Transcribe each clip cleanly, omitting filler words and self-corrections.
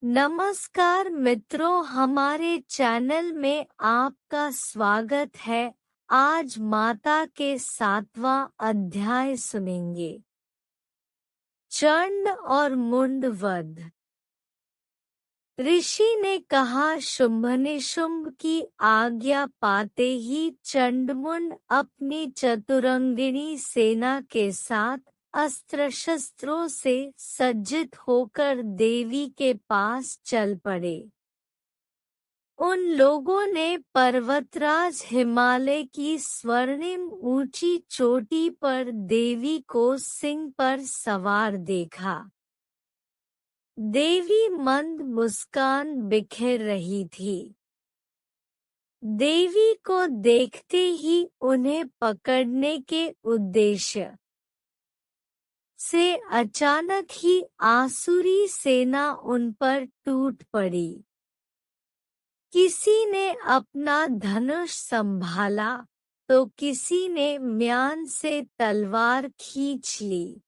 नमस्कार मित्रों, हमारे चैनल में आपका स्वागत है। आज माता के 7वां अध्याय सुनेंगे। चंड और मुंड वध। ऋषि ने कहा, शुंभनिशुंभ की आज्ञा पाते ही चंडमुंड अपनी चतुरंगिणी सेना के साथ अस्त्र शस्त्रों से सज्जित होकर देवी के पास चल पड़े। उन लोगों ने पर्वतराज हिमालय की स्वर्णिम ऊंची चोटी पर देवी को सिंह पर सवार देखा। देवी मंद मुस्कान बिखेर रही थी। देवी को देखते ही उन्हें पकड़ने के उद्देश्य से अचानक ही आसुरी सेना उन पर टूट पड़ी। किसी ने अपना धनुष संभाला तो किसी ने म्यान से तलवार खींच ली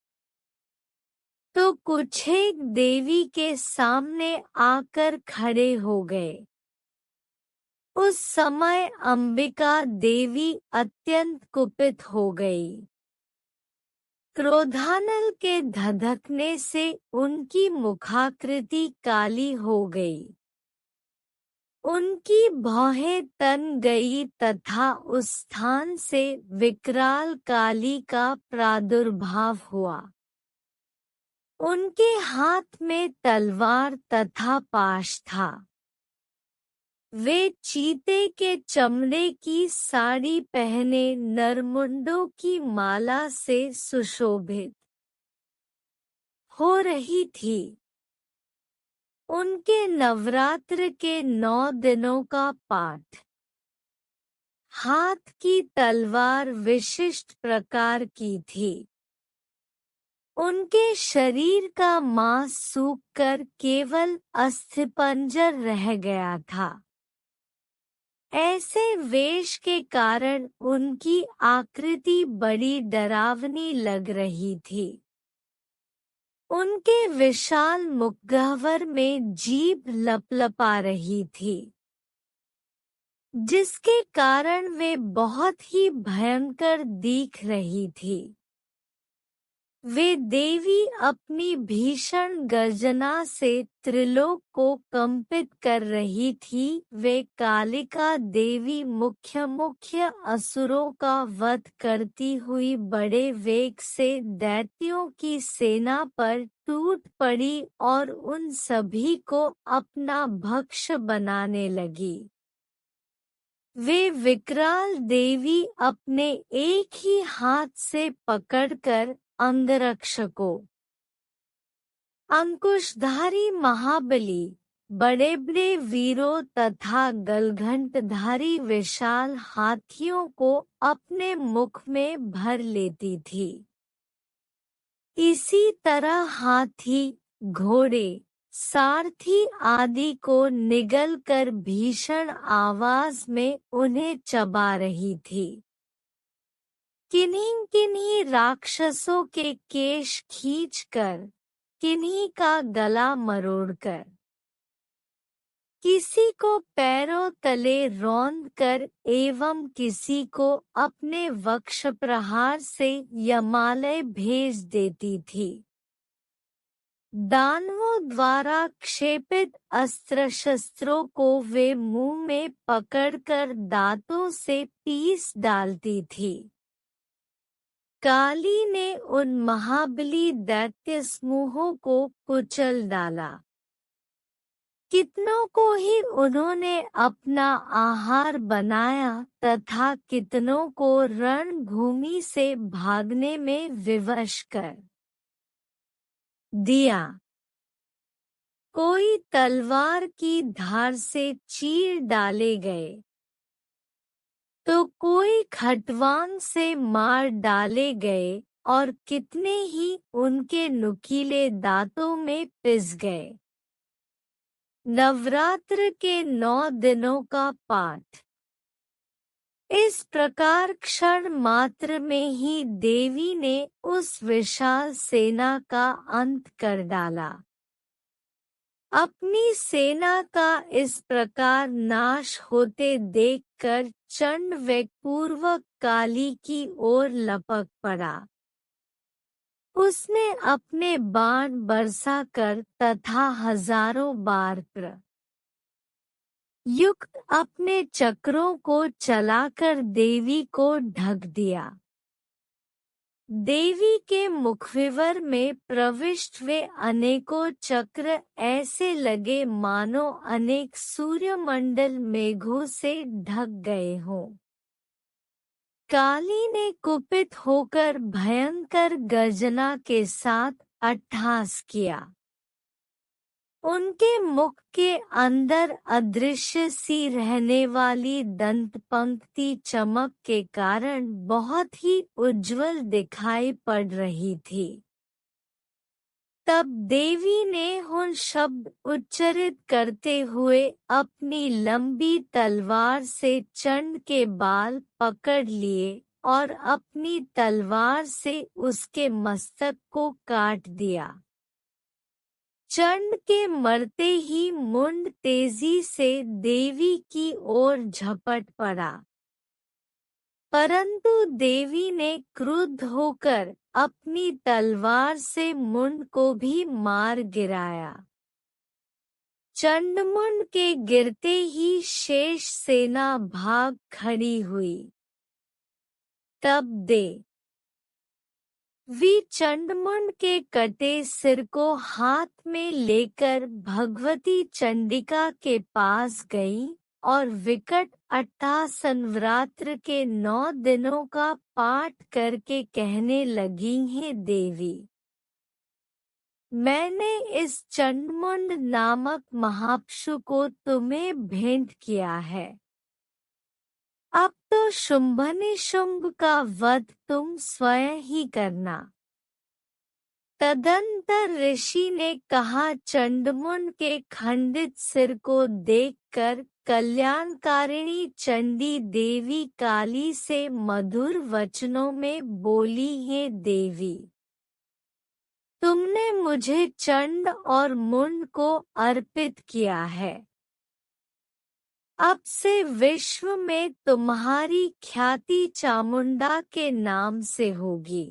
तो कुछेक देवी के सामने आकर खड़े हो गए। उस समय अंबिका देवी अत्यंत कुपित हो गई। क्रोधानल के धधकने से उनकी मुखाकृति काली हो गई। उनकी भौहें तन गई तथा उस स्थान से विकराल काली का प्रादुर्भाव हुआ। उनके हाथ में तलवार तथा पाश था। वे चीते के चमड़े की साड़ी पहने नरमुंडों की माला से सुशोभित हो रही थी। उनके नवरात्र के 9 दिनों का पाठ। हाथ की तलवार विशिष्ट प्रकार की थी। उनके शरीर का मांस सूखकर केवल अस्थिपंजर रह गया था। ऐसे वेश के कारण उनकी आकृति बड़ी डरावनी लग रही थी। उनके विशाल मुखगह्वर में जीभ लपलपा रही थी, जिसके कारण वे बहुत ही भयंकर दिख रही थी। वे देवी अपनी भीषण गर्जना से त्रिलोक को कंपित कर रही थी। वे कालिका देवी मुख्य असुरों का वध करती हुई बड़े वेग से दैत्यों की सेना पर टूट पड़ी और उन सभी को अपना भक्ष बनाने लगी। वे विकराल देवी अपने एक ही हाथ से पकड़कर अंगरक्षकों, अंकुशधारी महाबली, बड़े बड़े वीरों तथा गलघंटधारी विशाल हाथियों को अपने मुख में भर लेती थी। इसी तरह हाथी, घोड़े, सारथी आदि को निगलकर भीषण आवाज में उन्हें चबा रही थी। किन्हीं किन्हीं राक्षसों के केश खींचकर, किन्हीं का गला मरोड़कर, किसी को पैरों तले रौंदकर एवं किसी को अपने वक्ष प्रहार से यमालय भेज देती थी। दानवों द्वारा क्षेपित अस्त्र शस्त्रों को वे मुंह में पकड़कर दांतों से पीस डालती थी। काली ने उन महाबली दैत्य समूहों को कुचल डाला। कितनों को ही उन्होंने अपना आहार बनाया तथा कितनों को रणभूमि से भागने में विवश कर दिया। कोई तलवार की धार से चीर डाले गए तो कोई खटवांग से मार डाले गए और कितने ही उनके नुकीले दांतों में पिस गए। नवरात्र के 9 दिनों का पाठ। इस प्रकार क्षण मात्र में ही देवी ने उस विशाल सेना का अंत कर डाला। अपनी सेना का इस प्रकार नाश होते देखकर चंड वेगपूर्वक काली की ओर लपक पड़ा। उसने अपने बाण बरसाकर तथा हजारों बार युक्त अपने चक्रों को चलाकर देवी को ढक दिया। देवी के मुखविवर में प्रविष्ट वे अनेकों चक्र ऐसे लगे मानो अनेक सूर्यमंडल मेघों से ढक गए हों। काली ने कुपित होकर भयंकर गर्जना के साथ अट्टहास किया। उनके मुख के अंदर अदृश्य सी रहने वाली दंत पंक्ति चमक के कारण बहुत ही उज्जवल दिखाई पड़ रही थी। तब देवी ने उन शब्द उच्चरित करते हुए अपनी लंबी तलवार से चंड के बाल पकड़ लिए और अपनी तलवार से उसके मस्तक को काट दिया। चंड के मरते ही मुंड तेजी से देवी की ओर झपट पड़ा, परंतु देवी ने क्रुद्ध होकर अपनी तलवार से मुंड को भी मार गिराया। चंडमुंड के गिरते ही शेष सेना भाग खड़ी हुई। तब वी चंडमुंड के कटे सिर को हाथ में लेकर भगवती चंडिका के पास गई और विकट अट्टहासन नवरात्र के 9 दिनों का पाठ करके कहने लगी हैं, देवी, मैंने इस चंडमुंड नामक महापशु को तुम्हें भेंट किया है। अब तो शुंभनिशुंभ का वध तुम स्वयं ही करना। तदंतर ऋषि ने कहा, चंडमुंड के खंडित सिर को देखकर कल्याणकारिणी चंडी देवी काली से मधुर वचनों में बोली है, देवी, तुमने मुझे चंड और मुंड को अर्पित किया है। अब से विश्व में तुम्हारी ख्याति चामुंडा के नाम से होगी।